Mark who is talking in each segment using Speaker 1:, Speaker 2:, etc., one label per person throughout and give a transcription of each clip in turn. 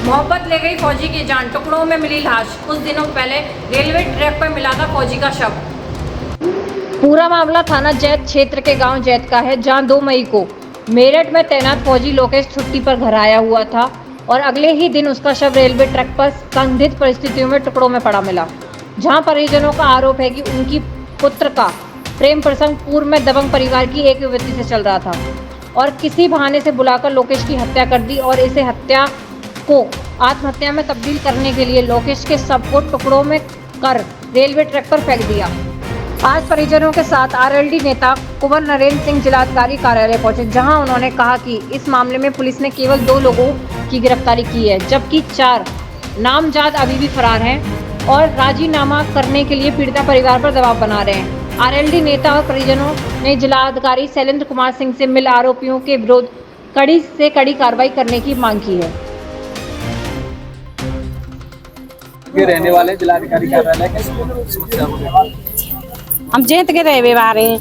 Speaker 1: मोहब्बत ले गई फौजी की जान, टुकड़ों में मिली लाश। कुछ दिनों पहले रेलवे ट्रैक पर मिला था फौजी का शव। पूरा मामला थाना जैत क्षेत्र के गांव जैत का है, जहां 2 मई को मेरठ में तैनात फौजी लोकेश छुट्टी पर घर आया हुआ था और अगले ही दिन उसका शव रेलवे ट्रैक पर संदिग्ध परिस्थितियों में टुकड़ों में पड़ा मिला। जहां परिजनों का आरोप है कि उनकी पुत्र का प्रेम प्रसंग पूर्व में दबंग परिवार की एक युवती से चल रहा था और किसी बहाने से बुलाकर लोकेश की हत्या कर दी और इसे हत्या को आत्महत्या में तब्दील करने के लिए लोकेश के शव को टुकड़ों में कर रेलवे ट्रैक पर फेंक दिया। आज परिजनों के साथ आरएलडी नेता कुंवर नरेंद्र सिंह जिलाधिकारी कार्यालय पहुंचे, जहां उन्होंने कहा कि इस मामले में पुलिस ने केवल 2 लोगों की गिरफ्तारी की है, जबकि 4 नामजद अभी भी फरार हैं और राजीनामा करने के लिए पीड़िता परिवार पर दबाव बना रहे हैं। आरएलडी नेता और परिजनों ने जिलाधिकारी शैलेंद्र कुमार सिंह से मिल आरोपियों के विरुद्ध कड़ी से कड़ी कार्रवाई करने की मांग की है।
Speaker 2: के रहने वाले जिलाधिकारी कार्यालय के समस्या को
Speaker 3: हम जैत के रहे बारे हैं।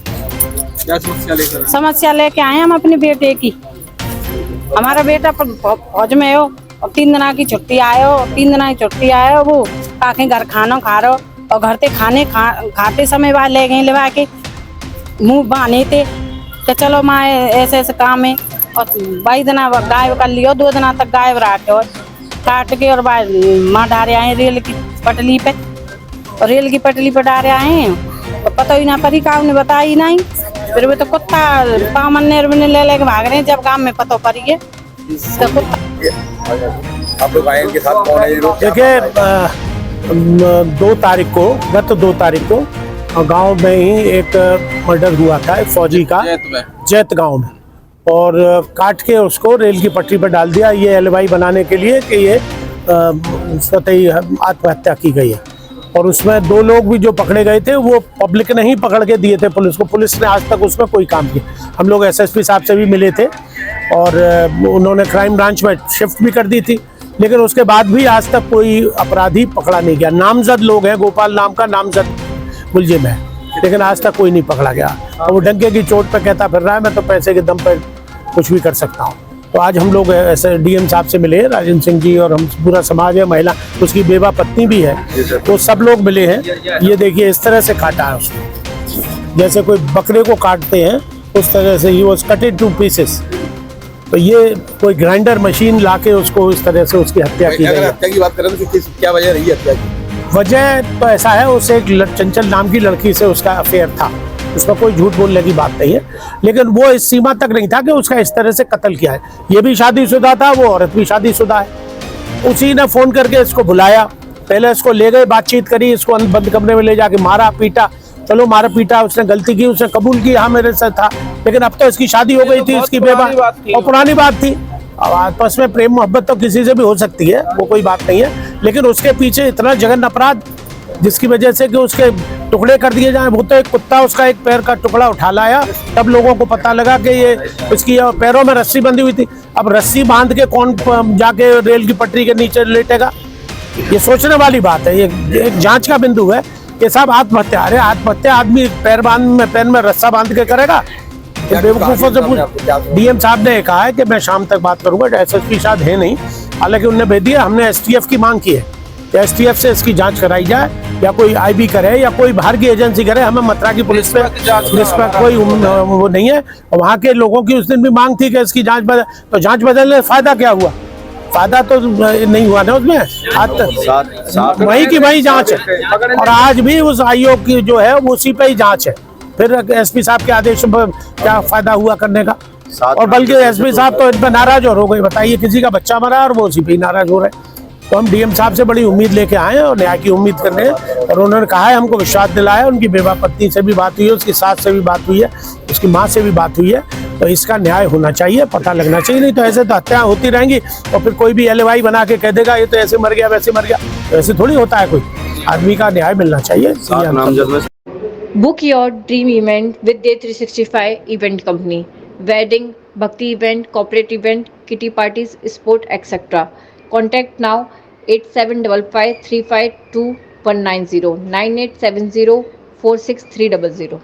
Speaker 2: क्या समस्या लेकर?
Speaker 3: समस्या लेके आए हम अपने बेटे की। हमारा बेटा फौज में हो और 3 दिन की छुट्टी आयो, 3 दिन की छुट्टी आयो, वो काके घर खाना खा रहे और घर ते खाते समय बाद ले गए लेवा के मुँह बांधे थे तो चलो माँ ऐसे ऐसे काम है और 22 दिन गायब कर लियो, 2 दिन तक गायब रखे और काट के और माँ डारे आए रेल की पटली पे और रेल की पटली पे डारे आए तो पता ही ना परी काम ने बताई नहीं। फिर वो तो कुत्ता पामन ने ले लेके भाग रहे हैं, जब गांव में पता पड़ी है तो कुत्ता।
Speaker 2: आप लोग आए इनके साथ कौन है ये लोग?
Speaker 4: देखिए 2 तारीख को गांव में ही एक मर्डर हुआ था एक फौजी का जैत गांव में, और काट के उसको रेल की पटरी पर डाल दिया, ये एलिबाई बनाने के लिए कि ये स्वतः आत्महत्या की गई है। और उसमें 2 लोग भी जो पकड़े गए थे वो पब्लिक ने ही पकड़ के दिए थे पुलिस को। पुलिस ने आज तक उसमें कोई काम किया। हम लोग एसएसपी साहब से भी मिले थे और उन्होंने क्राइम ब्रांच में शिफ्ट भी कर दी थी, लेकिन उसके बाद भी आज तक कोई अपराधी पकड़ा नहीं गया। नामजद लोग हैं, गोपाल नाम का नामजद मुलजिम है, लेकिन आज तक कोई नहीं पकड़ा गया। और वो डंके की चोट पे कहता फिर रहा है मैं तो पैसे के दम पे कुछ भी कर सकता हूँ। तो आज हम लोग ऐसे डीएम साहब से मिले, राजेंद्र सिंह जी, और हम पूरा समाज है, महिला, उसकी बेवा पत्नी भी है, तो सब लोग मिले हैं। ये देखिए इस तरह से काटा है उसको, जैसे कोई बकरे को काटते हैं उस तरह से ही वॉज कटेड टू पीसेस। तो ये कोई ग्राइंडर मशीन लाके उसको इस तरह से उसकी हत्या की गई।
Speaker 2: हत्या की बात करें तो क्या वजह रही हत्या की?
Speaker 4: वजह तो ऐसा है, उसे एक चंचल नाम की लड़की से उसका अफेयर था, उसमें कोई झूठ बोलने की बात नहीं है, लेकिन वो इस सीमा तक नहीं था कि उसका इस तरह से कत्ल किया है। ये भी शादीशुदा था, वो औरत भी शादीशुदा है। उसी ने फोन करके इसको बुलाया, पहले इसको ले गए, बातचीत करी, इसको बंद कमरे में ले जाके मारा पीटा। चलो मारा पीटा, उसने गलती की, उसने कबूल की हाँ मेरे साथ था, लेकिन अब तो इसकी शादी हो गई थी, इसकी बेवा और पुरानी बात थी। अब आपस में प्रेम मोहब्बत तो किसी से भी हो सकती है, वो कोई बात नहीं है, लेकिन उसके पीछे इतना जघन्य अपराध जिसकी वजह से कि उसके टुकड़े कर दिए जाए। वो तो एक कुत्ता उसका एक पैर का टुकड़ा उठा लाया, तब लोगों को पता लगा कि ये इसकी पैरों में रस्सी बंधी हुई थी। अब रस्सी बांध के कौन जाके रेल की पटरी के नीचे लेटेगा? ये सोचने वाली बात है, ये एक जांच का बिंदु है कि साहब आत्महत्या, अरे आत्महत्या आदमी पैर में रस्सा बांध के करेगा? तो बेवकूफों से पूछ। डीएम साहब ने कहा है कि मैं शाम तक बात करूंगा, एसएसपी शायद है नहीं, हालांकि उन्हें भेज दिया। हमने एसटीएफ की मांग की है, एसटीएफ से इसकी जांच कराई जाए, या कोई आईबी करे या कोई बाहर की एजेंसी करे। हमें मथुरा की पुलिस पे कोई वो नहीं है। वहाँ के लोगों की उस दिन भी मांग थी कि इसकी जांच बदल, तो जांच बदलने से फायदा क्या हुआ? फायदा तो नहीं हुआ ना उसमें। आज वही की वही जांच है, और आज भी उस आयोग की जो है उसी पे ही जांच है। फिर एसपी साहब के आदेश पर क्या फायदा हुआ करने का? और बल्कि एसपी साहब तो इन पर नाराज और हो गए। बताइए, किसी का बच्चा मरा और वो उसी पे ही नाराज हो रहे हैं। तो हम डीएम साहब से बड़ी उम्मीद लेके आए हैं और न्याय की उम्मीद कर रहे हैं, और उन्होंने कहा है, हमको विश्वास दिलाया। उनकी बेवा पत्नी से भी बात हुई है, उसकी सास से भी बात हुई है, उसकी माँ से भी बात हुई है। तो इसका न्याय होना चाहिए, पता लगना चाहिए, नहीं तो ऐसे तो हत्या होती रहेंगी और फिर कोई भी एलिबाई बना के कह देगा ये तो ऐसे मर गया वैसे मर गया। तो ऐसे थोड़ी होता है, कोई आदमी का न्याय मिलना चाहिए।
Speaker 1: Book your dream event with Day365 event company, wedding, भक्ति event, corporate event, kitty parties, sport etcetera. Contact now 8755352190 9870463000।